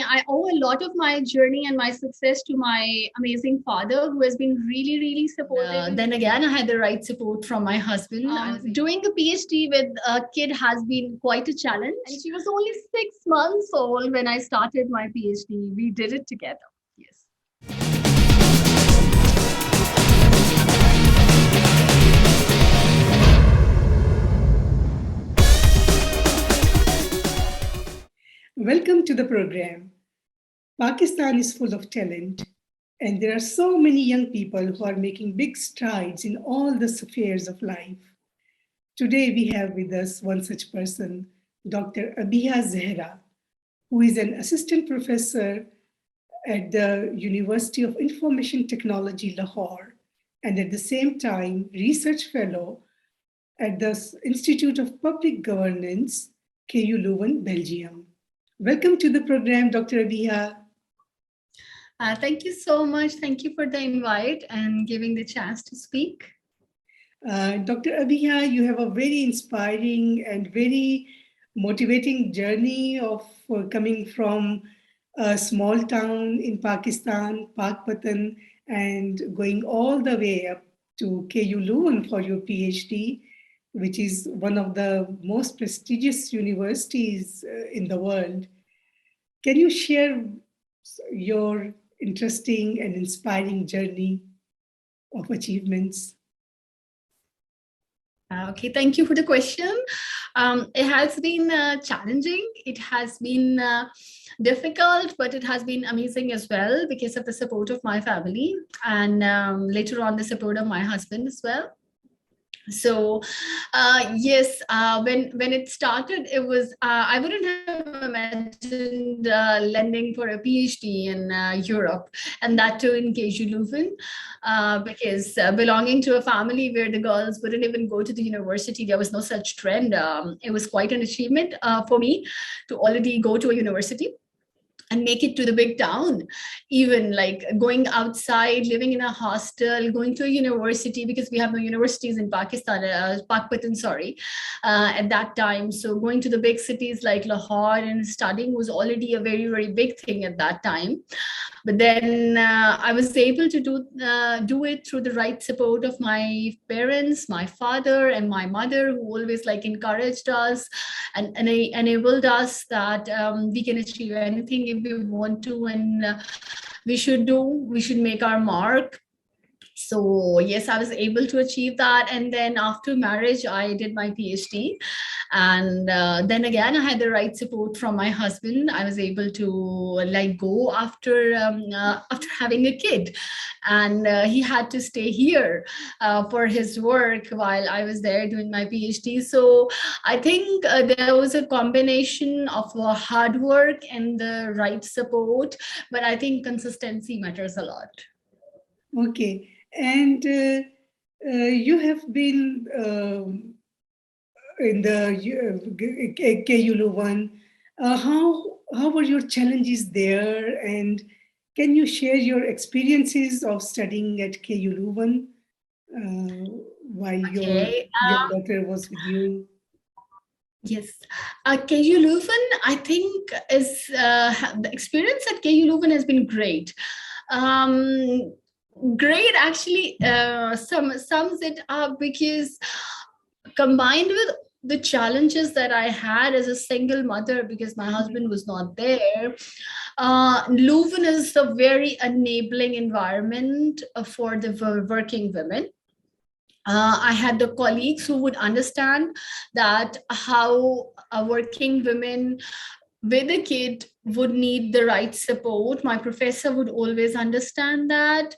I owe a lot of my journey and my success to my amazing father, who has been really, really supportive. Then again, I had the right support from my husband. Doing a PhD with a kid has been quite a challenge. And she was only 6 months old when I started my PhD. We did it together. Yes. Welcome to the program. Pakistan is full of talent, and there are so many young people who are making big strides in all the spheres of life. Today, we have with us one such person, Dr. Abiha Zehra, who is an assistant professor at the University of Information Technology, Lahore, and at the same time, research fellow at the Institute of Public Governance, KU Leuven, Belgium. Welcome to the program, Dr. Abiha. Thank you so much. Thank you for the invite and giving the chance to speak. Dr. Abiha, you have a very inspiring and very motivating journey of coming from a small town in Pakistan, Pakpatan, and going all the way up to KU Leuven for your PhD, which is one of the most prestigious universities in the world. Can you share your interesting and inspiring journey of achievements? Okay, thank you for the question. It has been challenging. It has been difficult, but it has been amazing as well because of the support of my family and later on the support of my husband as well. So yes, when it started, it was I wouldn't have imagined landing for a PhD in Europe, and that too in KU Leuven, because belonging to a family where the girls wouldn't even go to the university, there was no such trend. It was quite an achievement for me to already go to a university and make it to the big town, even like going outside, living in a hostel, going to a university, because we have no universities in Pakistan, Pakpatan, sorry, at that time. So going to the big cities like Lahore and studying was already a very, very big thing at that time. But then I was able to do it through the right support of my parents, my father and my mother, who always like encouraged us and enabled us that we can achieve anything if we want to, and we should make our mark. So yes, I was able to achieve that. And then after marriage, I did my PhD. And then again, I had the right support from my husband. I was able to like go after having a kid, and he had to stay here for his work while I was there doing my PhD. So I think there was a combination of hard work and the right support, but I think consistency matters a lot. Okay. And you have been in the KU Leuven. How were your challenges there? And can you share your experiences of studying at KU Leuven while your daughter was with you? Yes, KU Leuven, I think is the experience at KU Leuven has been great. Great actually sums it up, because combined with the challenges that I had as a single mother because my husband was not there, Leuven is a very enabling environment for the working women. I had the colleagues who would understand that how working women with a kid would need the right support. My professor would always understand that.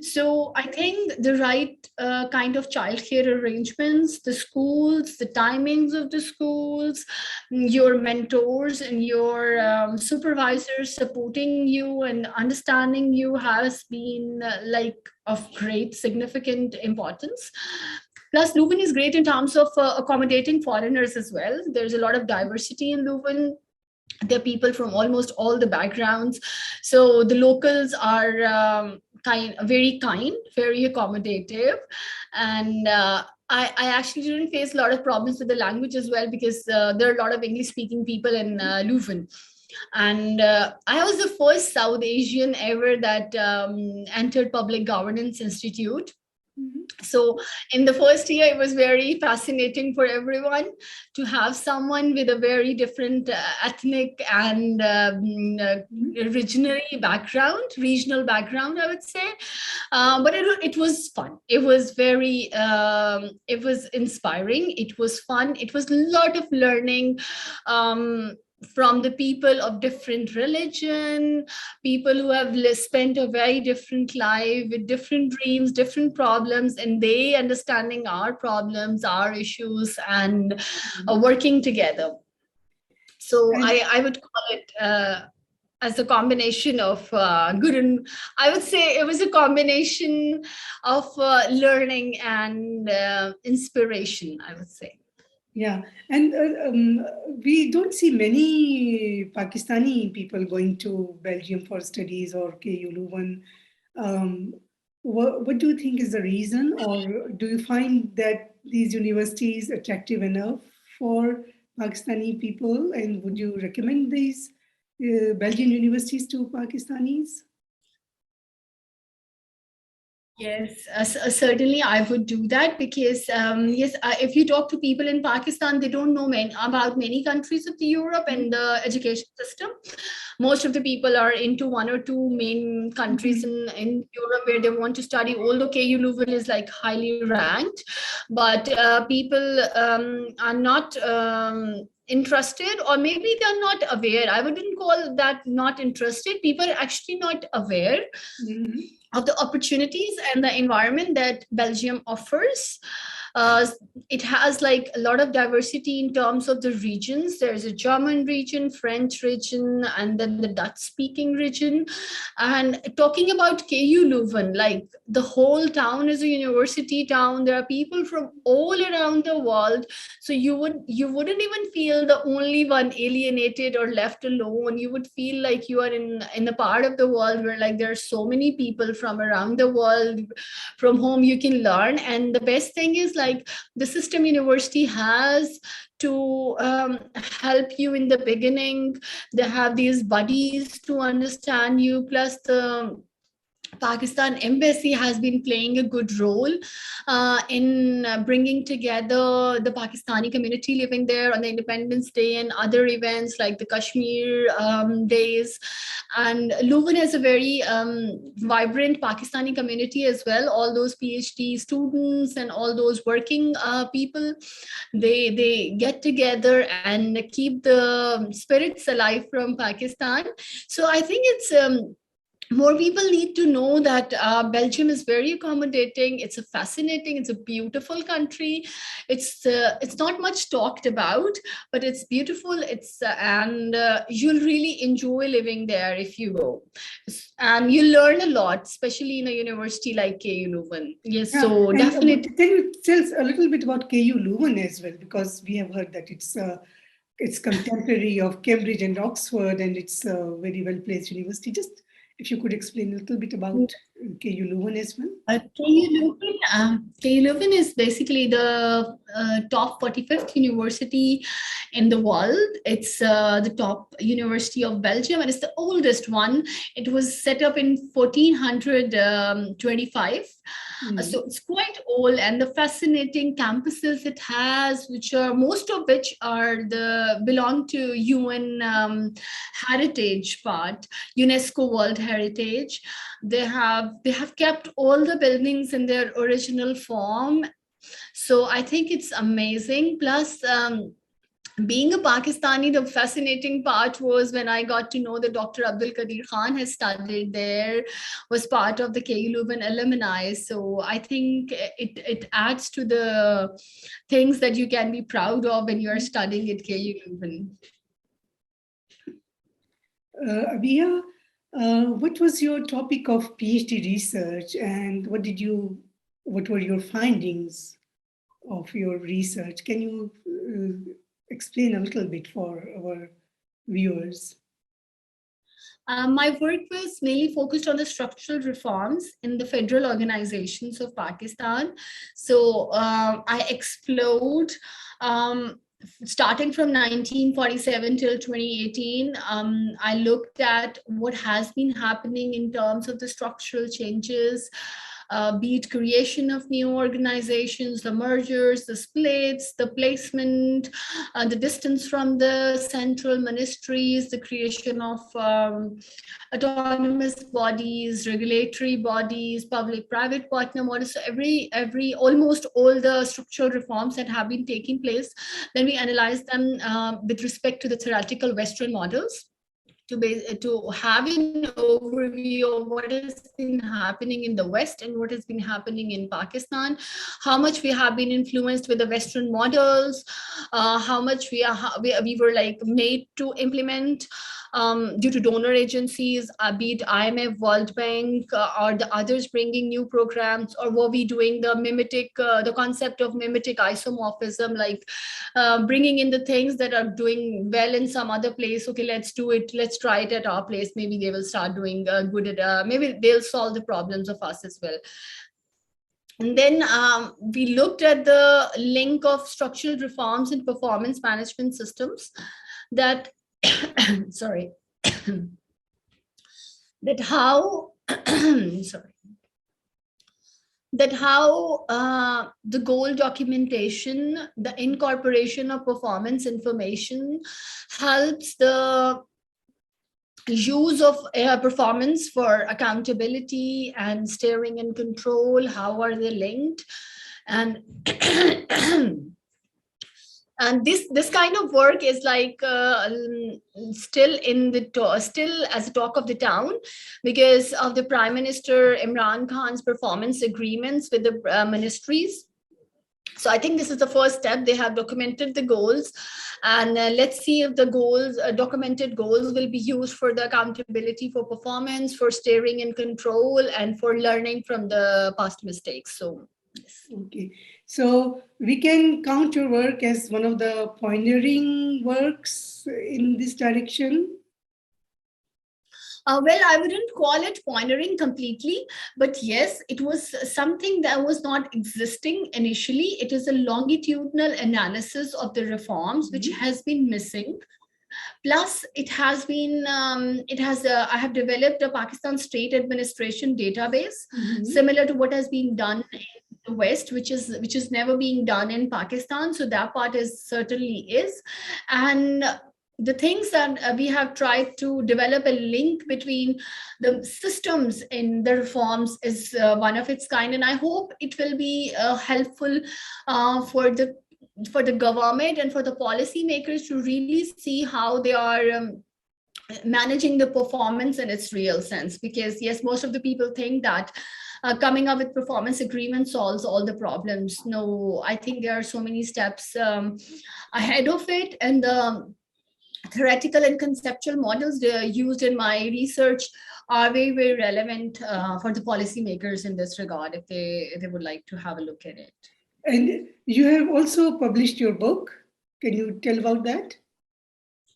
So I think the right kind of childcare arrangements, the schools, the timings of the schools, your mentors and your supervisors supporting you and understanding you has been like of great significant importance. Plus, Leuven is great in terms of accommodating foreigners as well. There's a lot of diversity in Leuven. There are people from almost all the backgrounds. So the locals are very kind, very accommodative. And I actually didn't face a lot of problems with the language as well, because there are a lot of English speaking people in Leuven. And I was the first South Asian ever that entered Public Governance Institute. Mhm. So in the first year, it was very fascinating for everyone to have someone with a very different ethnic and regional background, I would say. But it was fun. It was very, it was inspiring. It was fun. It was a lot of learning. From the people of different religion, people who have spent a very different life with different dreams, different problems, and they understanding our problems, our issues, and working together. So And I would call it as a combination of good and, I would say it was a combination of learning and inspiration, I would say. yeah, and we don't see many Pakistani people going to Belgium for studies or KU Leuven. Um, what do you think is the reason, or do you find that these universities attractive enough for Pakistani people? And would you recommend these Belgian universities to Pakistanis? Yes, certainly I would do that because yes, if you talk to people in Pakistan, they don't know about many countries of the Europe and the education system. Most of the people are into one or two main countries Mhm. in Europe where they want to study. Although KU Leuven is like highly ranked, but people are not. Interested, or maybe they're not aware. I wouldn't call that not interested. People are actually not aware Mhm. of the opportunities and the environment that Belgium offers. Uh, it has like a lot of diversity in terms of the regions. There's a German region, French region, and then the Dutch speaking region. And talking about KU Leuven, like the whole town is a university town. There are people from all around the world. So you wouldn't even feel the only one alienated or left alone. You would feel like you are in a part of the world where like there are so many people from around the world from whom you can learn. And the best thing is like the system university has to help you in the beginning. They have these buddies to understand you, plus the Pakistan embassy has been playing a good role in bringing together the Pakistani community living there on the Independence Day and other events like the Kashmir days. And Leuven has a very vibrant Pakistani community as well. All those PhD students and all those working people, they get together and keep the spirits alive from Pakistan. So I think it's more people need to know that Belgium is very accommodating. It's a fascinating, it's a beautiful country. It's not much talked about, but it's beautiful. It's and you'll really enjoy living there if you go, and you learn a lot, especially in a university like KU Leuven. Yes, Yeah, so and definitely. can you tell us a little bit about KU Leuven as well? Because we have heard that it's contemporary of Cambridge and Oxford, and it's a very well placed university. Just if you could explain a little bit about KU Leuven as well. KU Leuven is basically the top 45th university in the world. It's the top university of Belgium, and it's the oldest one. It was set up in 1425. Mm. So it's quite old, and the fascinating campuses it has, which are most of which are the belong to UN heritage part, UNESCO World Heritage. They have kept all the buildings in their original form. So I think it's amazing. Plus being a Pakistani, the fascinating part was when I got to know that Dr. Abdul Qadir Khan has studied there, was part of the KU Leuven alumni. So I think it adds to the things that you can be proud of when you are studying at KU Leuven. Abia, what was your topic of PhD research, and what were your findings of your research? Can you explain a little bit for our viewers? My work was mainly focused on the structural reforms in the federal organizations of Pakistan. So I explored starting from 1947 till 2018, I looked at what has been happening in terms of the structural changes, be it creation of new organizations, the mergers, the splits, the placement, the distance from the central ministries, the creation of autonomous bodies, regulatory bodies, public-private partner models. So almost all the structural reforms that have been taking place, then we analyze them with respect to the theoretical Western models, to have an overview of what has been happening in the West and what has been happening in Pakistan, how much we have been influenced with the Western models, how much we were like made to implement due to donor agencies, be it IMF, World Bank, or the others bringing new programs, or were we doing the concept of mimetic isomorphism, like bringing in the things that are doing well in some other place. Okay, let's do it. Let's try it at our place. Maybe they will start doing good at. Maybe they'll solve the problems of us as well. And then we looked at the link of structural reforms and performance management systems that, sorry, that how, sorry, that how the goal documentation, the incorporation of performance information helps the use of performance for accountability and steering and control. How are they linked? And and this kind of work is like still as a talk of the town, because of the Prime Minister Imran Khan's performance agreements with the ministries. So I think this is the first step. They have documented the goals, and let's see if the goals, documented goals, will be used for the accountability for performance, for steering and control, and for learning from the past mistakes. So, yes. Okay. So we can count your work as one of the pioneering works in this direction. Well, I wouldn't call it pioneering completely, but yes, it was something that was not existing initially. It is a longitudinal analysis of the reforms, which has been missing. Plus, it has been, I have developed a Pakistan State Administration database, similar to what has been done in the West, which is never being done in Pakistan. So that part certainly is. And the things that we have tried to develop a link between the systems in the reforms is one of its kind, and I hope it will be helpful for the government and for the policymakers to really see how they are managing the performance in its real sense. Because yes, most of the people think that coming up with performance agreement solves all the problems. No, I think there are so many steps ahead of it, and theoretical and conceptual models used in my research are very, very relevant for the policymakers in this regard, if they would like to have a look at it. And you have also published your book. Can you tell about that?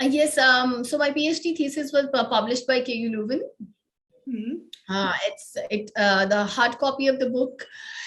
Yes. So my PhD thesis was published by KU Leuven. The hard copy of the book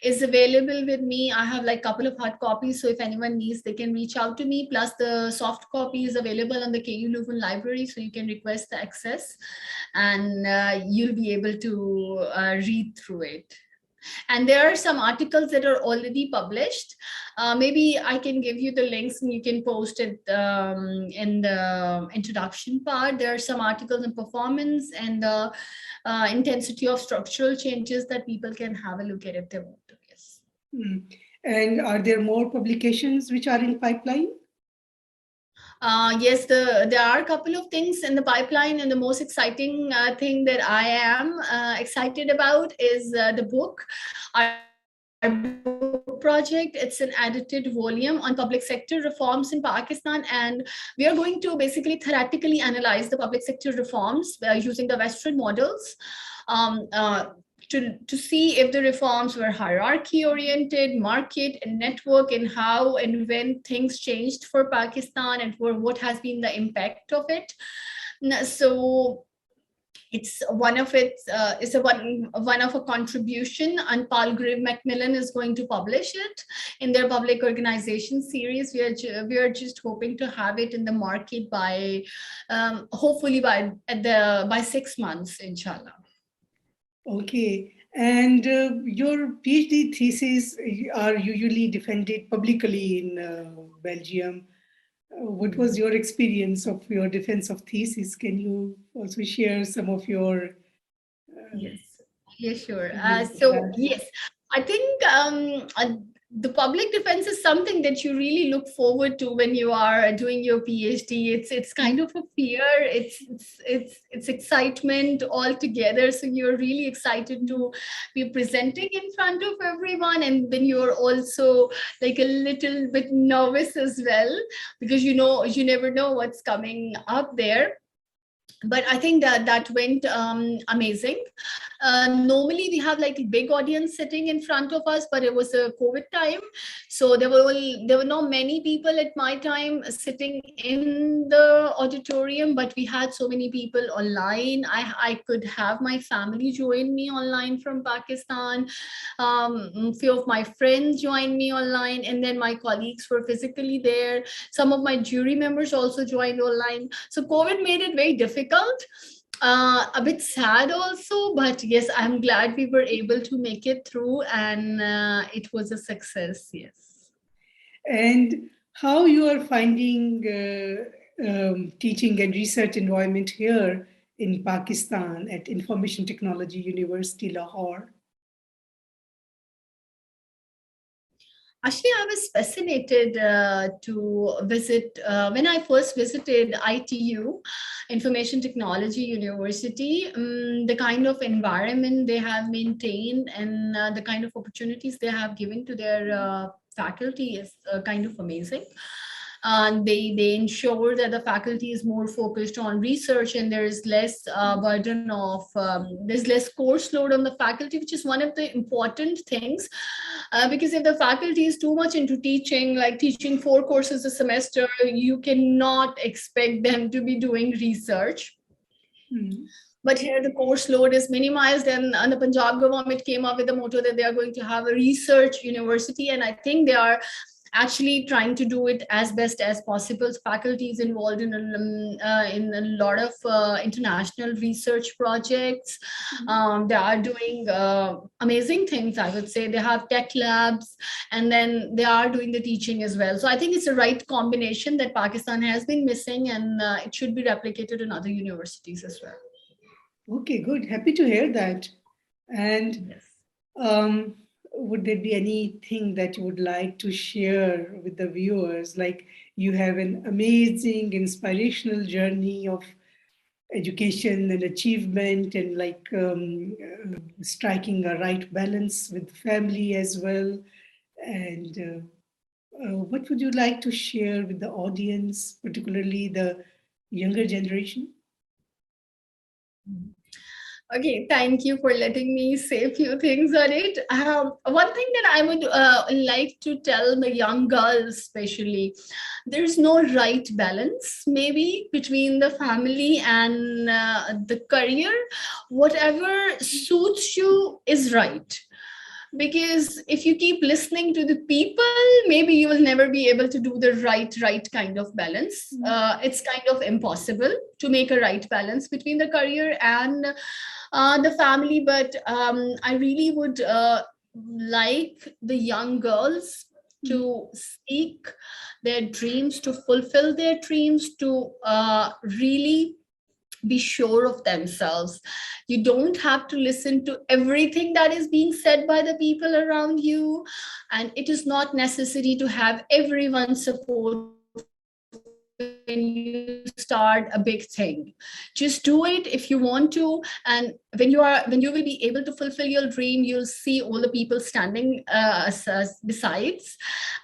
is available with me. I have like a couple of hard copies, so if anyone needs, they can reach out to me. Plus the soft copy is available on the KU Leuven library, so you can request the access, and you'll be able to read through it. And there are some articles that are already published. Maybe I can give you the links and you can post it in the introduction part. There are some articles on performance and the intensity of structural changes that people can have a look at if they want to. Yes. And are there more publications which are in pipeline? Yes, there are a couple of things in the pipeline, and the most exciting thing that I am excited about is the book. Our book project, it's an edited volume on public sector reforms in Pakistan, and we are going to basically theoretically analyze the public sector reforms using the Western models. To see if the reforms were hierarchy oriented, market and network, and how and when things changed for Pakistan, and for what has been the impact of it. So It's one of a contribution, and Palgrave Macmillan is going to publish it in their public organization series. We are just hoping to have it in the market by hopefully by 6 months, inshallah. Okay. And your PhD theses are usually defended publicly in Belgium. What was your experience of your defense of thesis? Can you also share some of your Yes, yes, sure. experience with So that? yes, I think the public defense is something that you really look forward to when you are doing your PhD. It's kind of a fear. It's excitement all together. So you're really excited to be presenting in front of everyone, and then you're also like a little bit nervous as well, because you never know what's coming up there. But I think that went amazing. Normally we have like a big audience sitting in front of us, but it was a COVID time, so there were not many people at my time sitting in the auditorium, but we had so many people online. I could have my family join me online from Pakistan. Few of my friends joined me online, and then my colleagues were physically there. Some of my jury members also joined online. So COVID made it very difficult, a bit sad also, but yes, I'm glad we were able to make it through, and it was a success. Yes. And how you are finding teaching and research environment here in Pakistan at Information Technology University, Lahore? Actually, I was fascinated to visit when I first visited ITU, Information Technology University. The kind of environment they have maintained, and the kind of opportunities they have given to their faculty is kind of amazing. They ensure that the faculty is more focused on research, and there is less burden of there's less course load on the faculty, which is one of the important things. Because if the faculty is too much into teaching, like teaching 4 courses a semester, you cannot expect them to be doing research. But here the course load is minimized, and the Punjab government came up with the motto that they are going to have a research university, and I think they are actually trying to do it as best as possible. Faculty is involved in a lot of international research projects. They are doing amazing things, I would say. They have tech labs, and then they are doing the teaching as well. So I think it's a right combination that Pakistan has been missing, and it should be replicated in other universities as well. Okay, good. Happy to hear that. And Yes. would there be anything that you would like to share with the viewers? Like, you have an amazing, inspirational journey of education and achievement, and like striking a right balance with family as well. And what would you like to share with the audience, particularly the younger generation? Okay, thank you for letting me say a few things on it. One thing that I would like to tell the young girls, especially, there's no right balance, maybe, between the family and the career. Whatever suits you is right. Because if you keep listening to the people, maybe you will never be able to do the right kind of balance. It's kind of impossible to make a right balance between the career and the family. But I really would like the young girls to seek their dreams, to fulfill their dreams, to really be sure of themselves. You don't have to listen to everything that is being said by the people around you, and it is not necessary to have everyone's support when you start a big thing. Just do it if you want to, and when you will be able to fulfill your dream, you'll see all the people standing besides,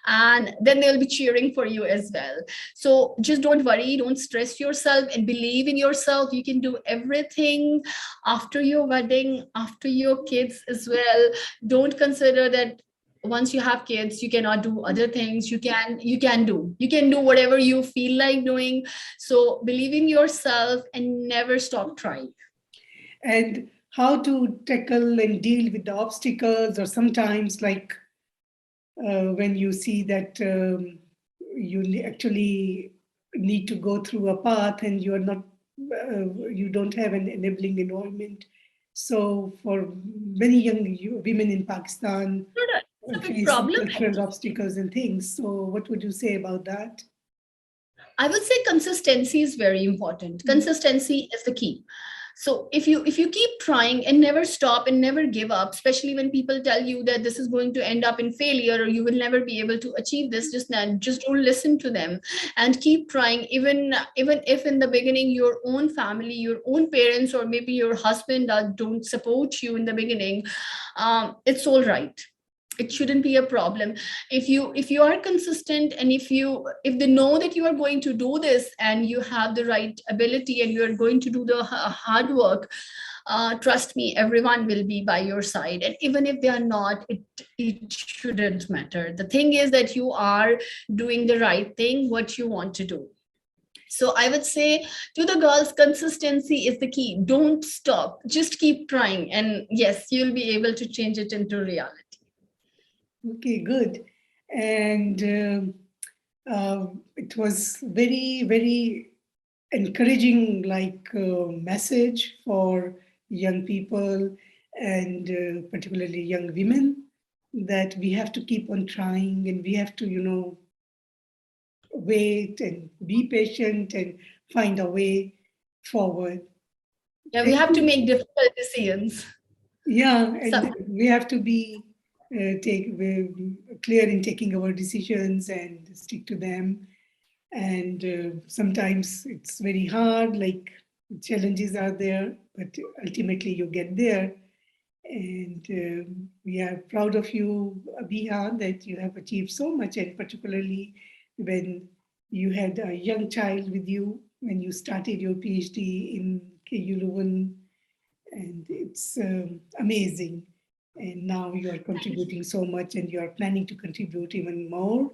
and then they'll be cheering for you as well. So just don't worry, don't stress yourself, and believe in yourself. You can do everything after your wedding, after your kids as well. Don't consider that once you have kids you cannot do other things. You can do whatever you feel like doing. So believe in yourself and never stop trying. and how to tackle and deal with the obstacles, or sometimes like when you see that actually need to go through a path and you are not, you don't have an enabling environment. So for many young women in Pakistan No, no, it's a big face some problem. cultural obstacles and things. So what would you say about that? I would say consistency is very important. Consistency is the key. So if you keep trying and never stop and never give up, especially when people tell you that this is going to end up in failure or you will never be able to achieve this, just don't listen to them and keep trying. Even if in the beginning your own family, your own parents, or maybe your husband don't support you in the beginning, it's all right. It shouldn't be a problem. If you are consistent, and if they know that you are going to do this and you have the right ability and you are going to do the hard work, trust me, everyone will be by your side. And even if they are not, it shouldn't matter. The thing is that you are doing the right thing, what you want to do. So I would say to the girls, consistency is the key. Don't stop, just keep trying, and yes, you'll be able to change it into reality. Okay, good. And it was very, very encouraging, like message for young people and particularly young women, that we have to keep on trying and we have to, wait and be patient and find a way forward. Yeah, we Thank have to you. make difficult decisions. Yeah, and Some we have to be clear in taking our decisions and stick to them. And sometimes it's very hard, like challenges are there, but ultimately you get there. And we are proud of you, Abiha, that you have achieved so much, and particularly when you had a young child with you when you started your PhD in KU Leuven, and it's amazing. And now you are contributing so much, and you are planning to contribute even more.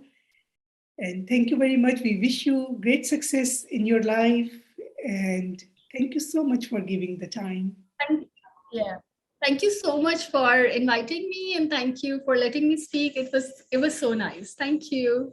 And thank you very much. We wish you great success in your life, and thank you so much for giving the time. thank, yeah. Thank you so much for inviting me, and thank you for letting me speak. It was so nice. Thank you.